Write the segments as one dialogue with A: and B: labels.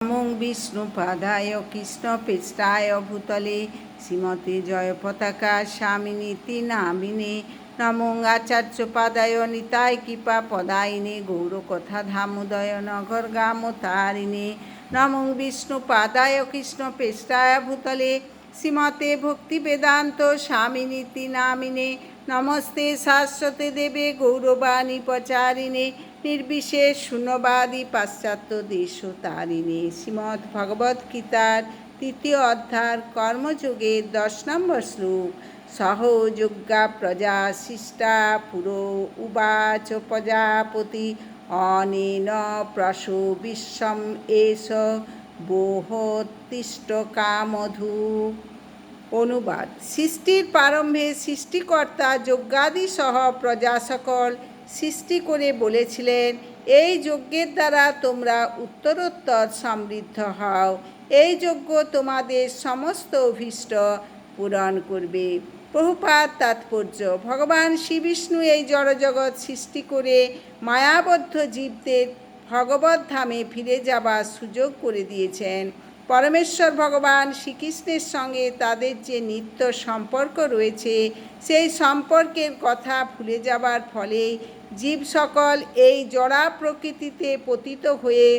A: নমো বিষ্ণুপাদায় কৃষ্ণপৃষ্ঠায় ভূতলে শ্রীমতে জয়পতাকা স্বামিনীতি নামিনে নমো আচার্যপাদায় নিতাই কৃপা পদায়িনে গৌরকথা ধামোদয় নগর গামতারিণে নমো বিষ্ণুপাদায় কৃষ্ণপৃষ্ঠায় ভূতলে শ্রীমতে ভক্তিবেদান্ত স্বামিনীতি নামিনে নমস্তে শাশ্বতে দেবে গৌরবাণী প্রচারিণে নির্বিশেষ শূন্যবাদী পাশ্চাত্য দেশতারিণে। শ্রীমদ্ ভগবদ্ গীতার 3য় অধ্যায় কর্মযোগে 10 নম্বর শ্লোক। সহযোগ্যা প্রজা শিষ্টা পুরো উবাচ প্রজাপতি অনেন প্রসো বিশ্বম এষ বহতিষ্ঠ কামধু। অনুবাদ: সৃষ্টির প্রারম্ভে সৃষ্টিকর্তা যজ্ঞাদি সহ প্রজা সকল সৃষ্টি করে বলেছিলেন, এই যজ্ঞের দ্বারা তোমরা উত্তরোত্তর সমৃদ্ধ হও। এই যজ্ঞ তোমাদের সমস্ত অভীষ্ট পূরণ করবে। প্রভুপাদ তাৎপর্য: ভগবান শ্রীবিষ্ণু এই জড়জগৎ সৃষ্টি করে মায়াবদ্ধ জীবদের ভগবত ধামে ফিরে যাবার সুযোগ করে দিয়েছেন। পরমেশ্বর ভগবান শ্রীকৃষ্ণের সঙ্গে তাদের যে নিত্য সম্পর্ক রয়েছে, সেই সম্পর্কের কথা ভুলে যাবার ফলে জীব সকল এই জড়া প্রকৃতিতে পতিত হয়ে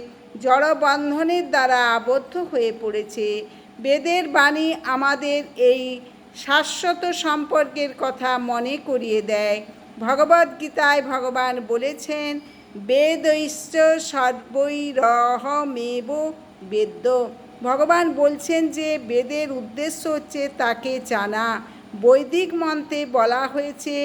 A: জড়বন্ধনের দ্বারা আবদ্ধ হয়ে পড়েছে। বেদের বাণী আমাদের এই শাশ্বত সম্পর্কের কথা মনে করিয়ে দেয়। ভগবদ্গীতায় ভগবান বলেছেন, বেদৈশ্চ সর্বৈরহমেব বেদ্য। ভগবান বলছেন যে বেদের উদ্দেশ্য হচ্ছে তাকে জানা। বৈদিক মন্ত্রে বলা হয়েছে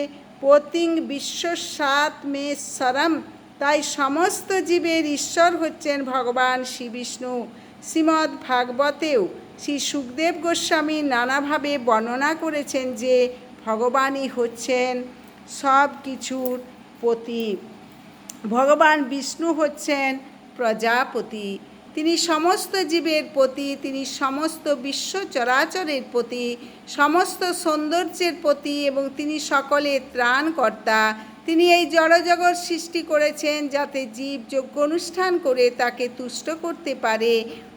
A: পতিং বিশ্বস্যাত্মেশ্বরম, তাই সমস্ত জীবের ঈশ্বর হচ্ছেন ভগবান শ্রীবিষ্ণু। শ্রীমদ্ ভাগবতেও শ্রী সুখদেব গোস্বামী নানাভাবে বর্ণনা করেছেন যে ভগবানই হচ্ছেন সব কিছুর পতি। ভগবান বিষ্ণু হচ্ছেন প্রজাপতি, তিনি সমস্ত জীবের প্রতি, তিনি সমস্ত বিশ্ব চরাচরের প্রতি, সমস্ত সৌন্দর্যের প্রতি এবং তিনি সকলের ত্রাণকর্তা। তিনি এই জড়জগৎ সৃষ্টি করেছেন যাতে জীব যজ্ঞ অনুষ্ঠান করে তাকে তুষ্ট করতে পারে।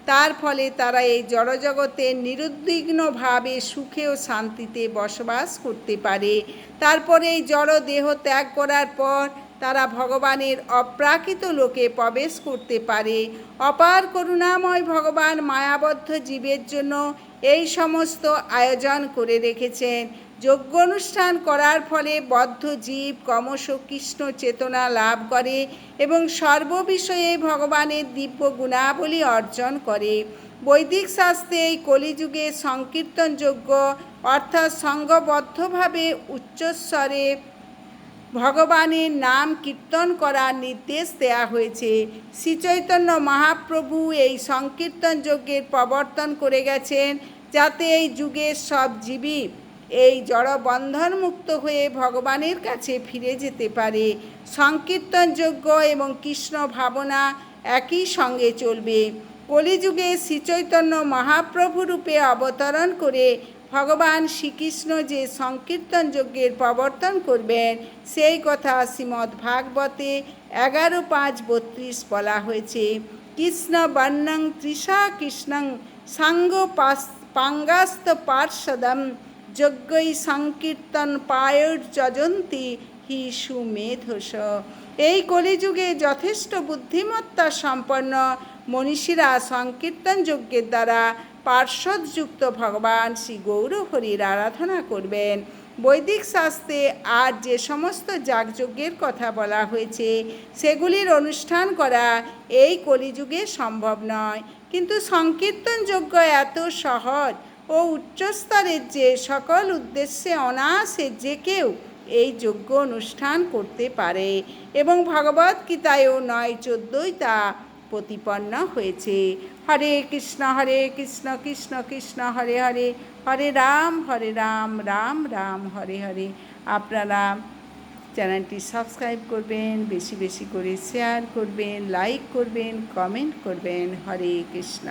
A: তার ফলে তারা এই জড়জগতে নিরুদ্বিগ্নভাবে সুখে ও শান্তিতে বসবাস করতে পারে। তারপরে এই জড় দেহ ত্যাগ করার পর তারা ভগবানের অপ্রাকৃত লোকে প্রবেশ করতে পারে। অপার করুণাময় ভগবান মায়াবদ্ধ জীবের জন্য এই সমস্ত আয়োজন করে রেখেছেন। যজ্ঞ অনুষ্ঠান করার ফলে বদ্ধ জীব ক্রমশ কৃষ্ণ চেতনা লাভ করে এবং সর্ববিষয়ে ভগবানের দিব্য গুণাবলী অর্জন করে। বৈদিক শাস্ত্রে এই কলিযুগে সংকীর্তন যজ্ঞ অর্থাৎ সংঘবদ্ধভাবে উচ্চস্বরে ভগবানের নাম কীর্তন করার নির্দেশ দেওয়া হয়েছে। শ্রীচৈতন্য মহাপ্রভু এই সংকীর্তন যজ্ঞের প্রবর্তন করে গেছেন যাতে এই যুগের সব জীবী এই জড়বন্ধন মুক্ত হয়ে ভগবানের কাছে ফিরে যেতে পারে। সংকীর্তন যজ্ঞ এবং কৃষ্ণ ভাবনা একই সঙ্গে চলবে। কলিযুগে শ্রীচৈতন্য মহাপ্রভু রূপে অবতরণ করে ভগবান শ্রীকৃষ্ণ যে সংকীর্তন যজ্ঞের প্রবর্তন করবেন সেই কথা শ্রীমদ্ ভাগবতে 11:5-32 বলা হয়েছে। কৃষ্ণ বর্ণং তৃষা কৃষ্ণং সাঙ্গ পাঙ্গাস্ত পার্ষদম যজ্ঞই সংকীর্তন পায়ুর্যজন্তি হি সুমেধস। এই কলিযুগে যথেষ্ট বুদ্ধিমত্তা সম্পন্ন মনীষীরা সংকীর্তন যজ্ঞের দ্বারা পার্শ্বদযুক্ত ভগবান শ্রী গৌরহরির আরাধনা করবেন। বৈদিক শাস্ত্রে আর যে সমস্ত যাগযজ্ঞের কথা বলা হয়েছে সেগুলির অনুষ্ঠান করা এই কলিযুগে সম্ভব নয়, কিন্তু সংকীর্তন যজ্ঞ এত সহজ ও উচ্চস্তরের যে সকল উদ্দেশ্যে অনায়াসে যে কেউ এই যজ্ঞ অনুষ্ঠান করতে পারে এবং ভগবদ্গীতায়ও 9:14 তা প্রতিপন্ন হয়েছে। হরে কৃষ্ণ কৃষ্ণ কৃষ্ণ হরে হরে, হরে রাম রাম রাম হরে হরে। আপনারা চ্যানেলটি সাবস্ক্রাইব করবেন, বেশি বেশি করে শেয়ার করবেন, লাইক করবেন, কমেন্ট করবেন। হরে কৃষ্ণ।